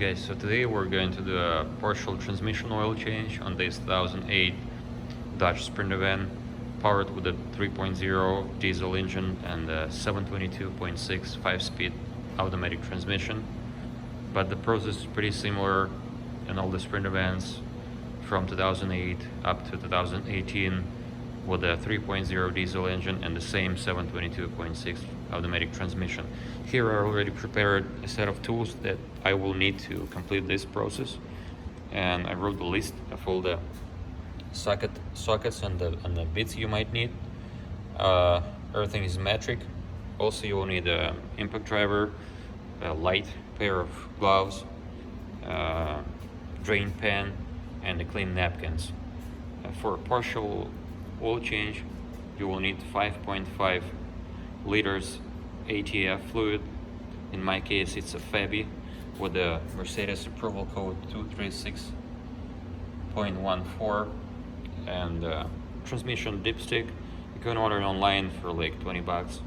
Guys, so today we're going to do a partial transmission oil change on this 2008 Dodge Sprinter van, powered with a 3.0 diesel engine and a 722.6 5-speed automatic transmission. But the process is pretty similar in all the Sprinter vans from 2008 up to 2018 with a 3.0 diesel engine and the same 722.6 automatic transmission. Here I already prepared a set of tools that I will need to complete this process, and I wrote the list of all the sockets and the bits you might need. Everything is metric. Also, you will need an impact driver, a light pair of gloves, drain pan, and the clean napkins. For a partial oil change, you will need 5.5 liters ATF fluid. In my case, it's a Fabi with the Mercedes approval code 236.14, and transmission dipstick. You can order it online for like 20 bucks.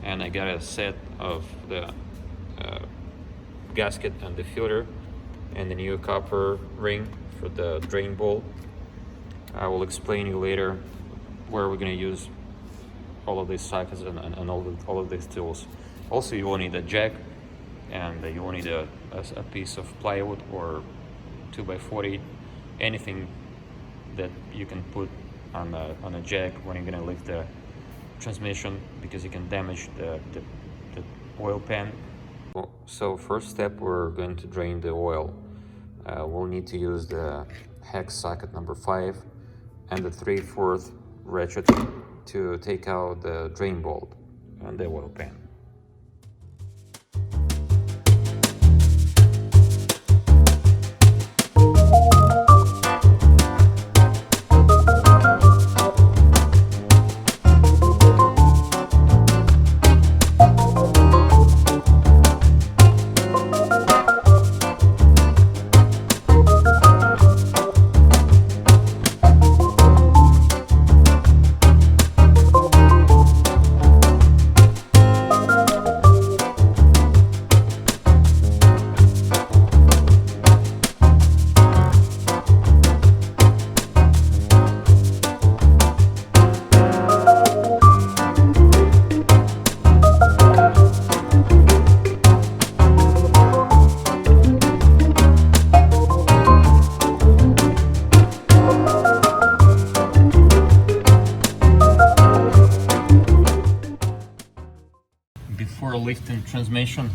And I got a set of the gasket and the filter and the new copper ring for the drain bolt. I will explain you later where we're going to use all of these sockets and all of these tools. Also, you will need a jack, and you will need a piece of plywood or 2x40, anything that you can put on a jack when you're going to lift the transmission, because you can damage the oil pan. So first step, we're going to drain the oil. We'll need to use the hex socket number 5 and the 3/4 ratchet to take out the drain bolt and the oil pan. Before lifting transmission,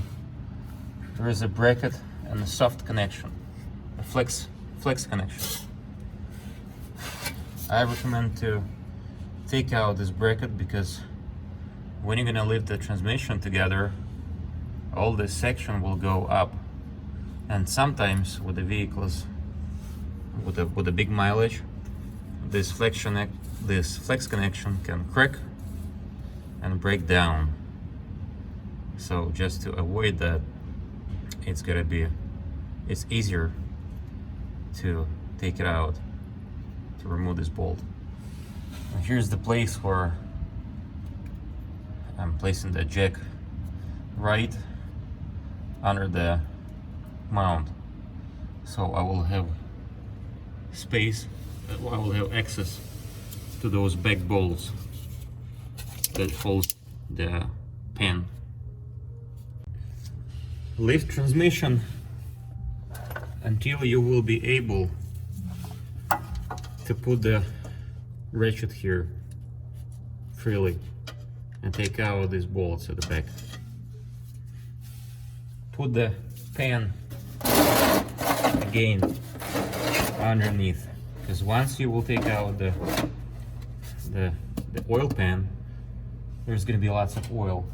there is a bracket and a soft connection, a flex connection. I recommend to take out this bracket because when you're gonna lift the transmission together, all this section will go up, and sometimes with the vehicles with a big mileage, this flex connection can crack and break down. So just to avoid that, it's easier to take it out, to remove this bolt. And here's the place where I'm placing the jack, right under the mount. So I will have space, I will have access to those back bolts that hold the pan. Lift transmission until you will be able to put the ratchet here freely and take out these bolts at the back. Put the pan again underneath, because once you will take out the oil pan, there's going to be lots of oil.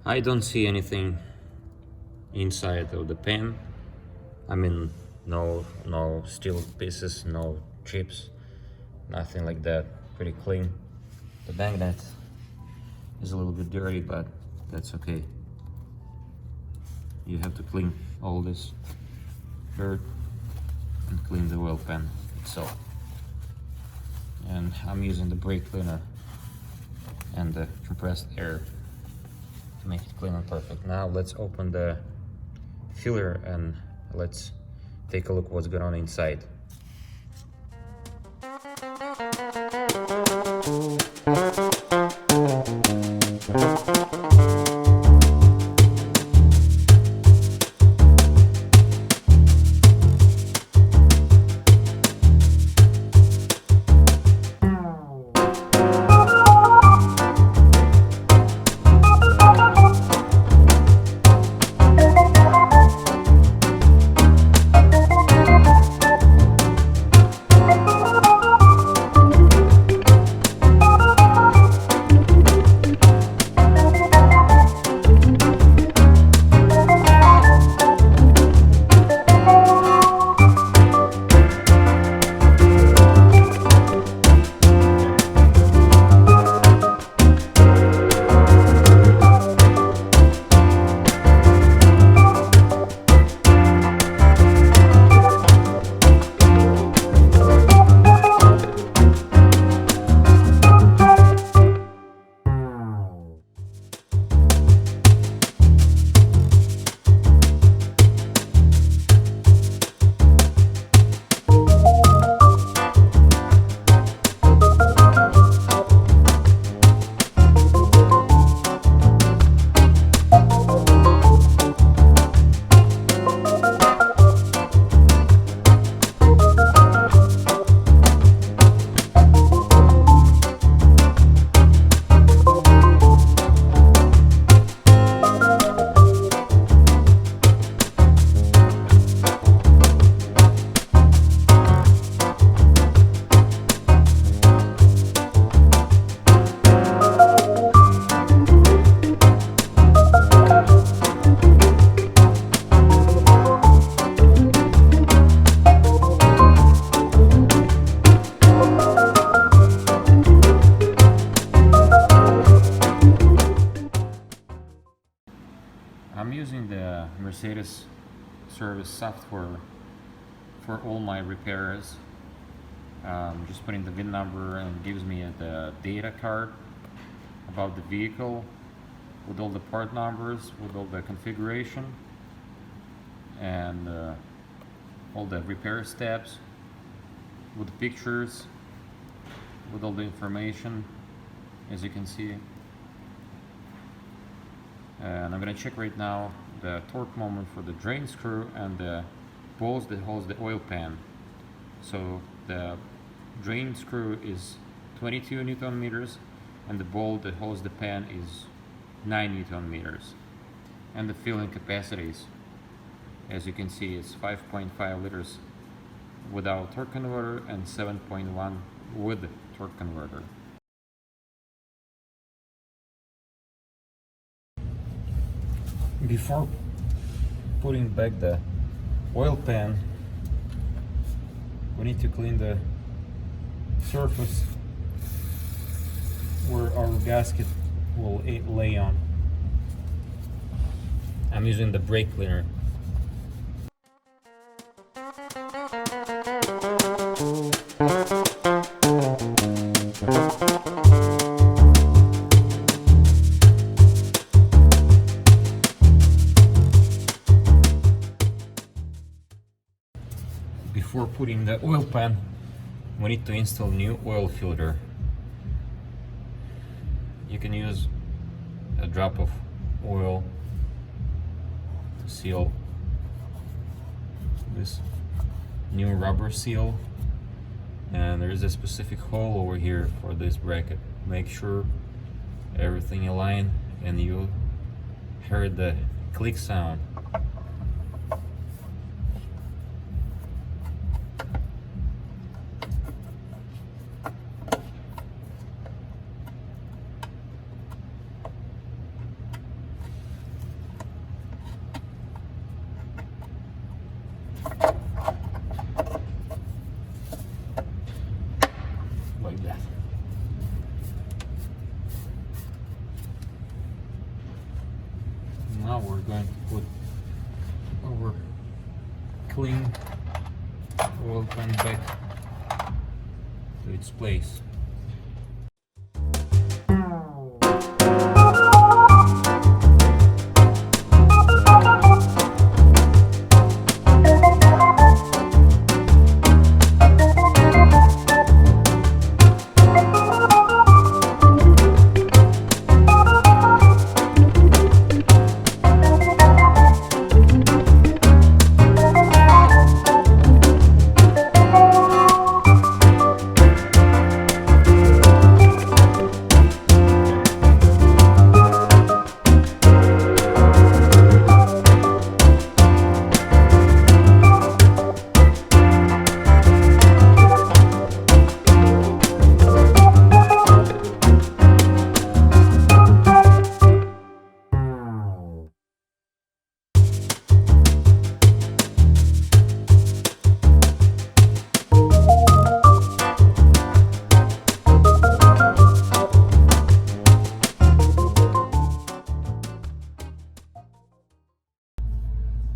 I don't see anything inside of the pan. I mean, no steel pieces, no chips, nothing like that. Pretty clean. The magnet is a little bit dirty, but that's okay. You have to clean all this dirt and clean the oil pan itself. And I'm using the brake cleaner and the compressed air to make it clean and perfect. Now let's open the filler and let's take a look what's going on inside. I'm using the Mercedes service software for all my repairs. Just putting the VIN number and gives me the data card about the vehicle with all the part numbers, with all the configuration and all the repair steps, with pictures, with all the information, as you can see. And I'm gonna check right now the torque moment for the drain screw and the bolts that holds the oil pan. So the drain screw is 22 Newton meters and the bolt that holds the pan is 9 Newton meters. And the filling capacities, as you can see, it's 5.5 liters without torque converter and 7.1 with torque converter. Before putting back the oil pan, we need to clean the surface where our gasket will lay on. I'm using the brake cleaner. Before putting the oil pan, we need to install new oil filter. You can use a drop of oil to seal this new rubber seal, and there is a specific hole over here for this bracket. Make sure everything aligned and you heard the click sound. Now we're going to put our clean oil pan back to its place.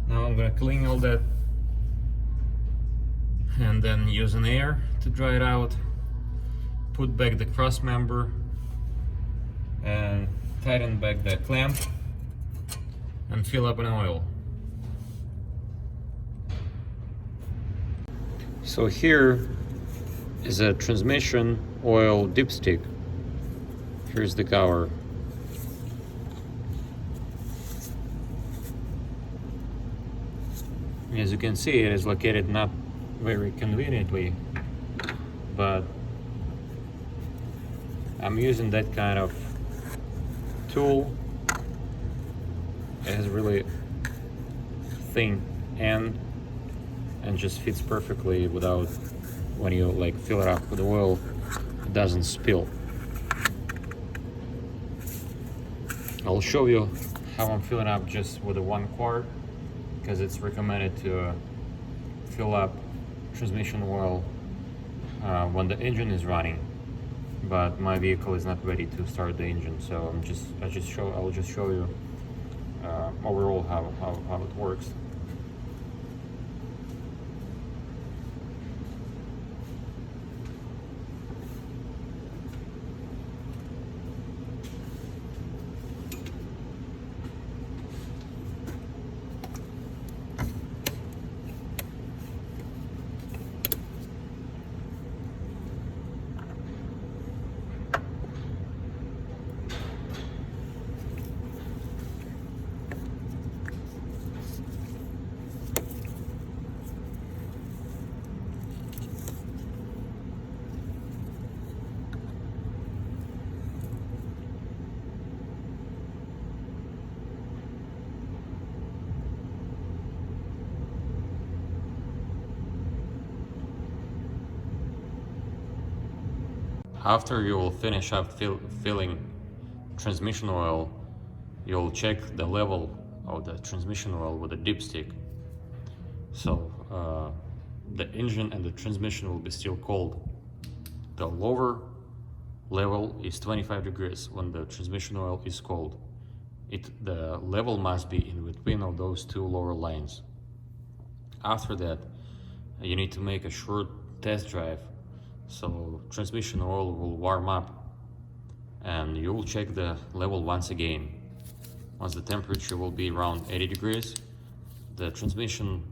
Now I'm gonna clean all that and then use an air to dry it out, put back the cross member and tighten back the clamp and fill up an oil. So here is a transmission oil dipstick. Here's the cover. As you can see, it is located not very conveniently, but I'm using that kind of tool. It has really thin end and just fits perfectly without, when you like fill it up with oil, it doesn't spill. I'll show you how I'm filling up just with a 1 quart, because it's recommended to fill up transmission oil when the engine is running, but my vehicle is not ready to start the engine, so I'll just show you overall how it works. After you will finish up filling transmission oil, you'll check the level of the transmission oil with a dipstick. So the engine and the transmission will be still cold. The lower level is 25 degrees when the transmission oil is cold. The level must be in between of those two lower lines. After that, you need to make a short test drive, so transmission oil will warm up and you will check the level once again. Once the temperature will be around 80 degrees, the transmission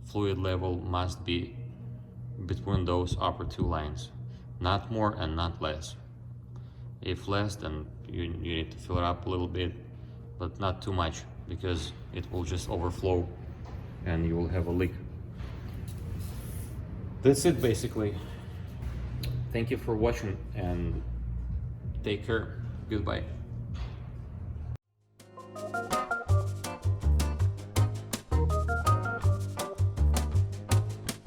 fluid level must be between those upper two lines, not more and not less. If less, then you need to fill it up a little bit, but not too much, because it will just overflow and you will have a leak. That's it basically. Thank you for watching and take care. Goodbye.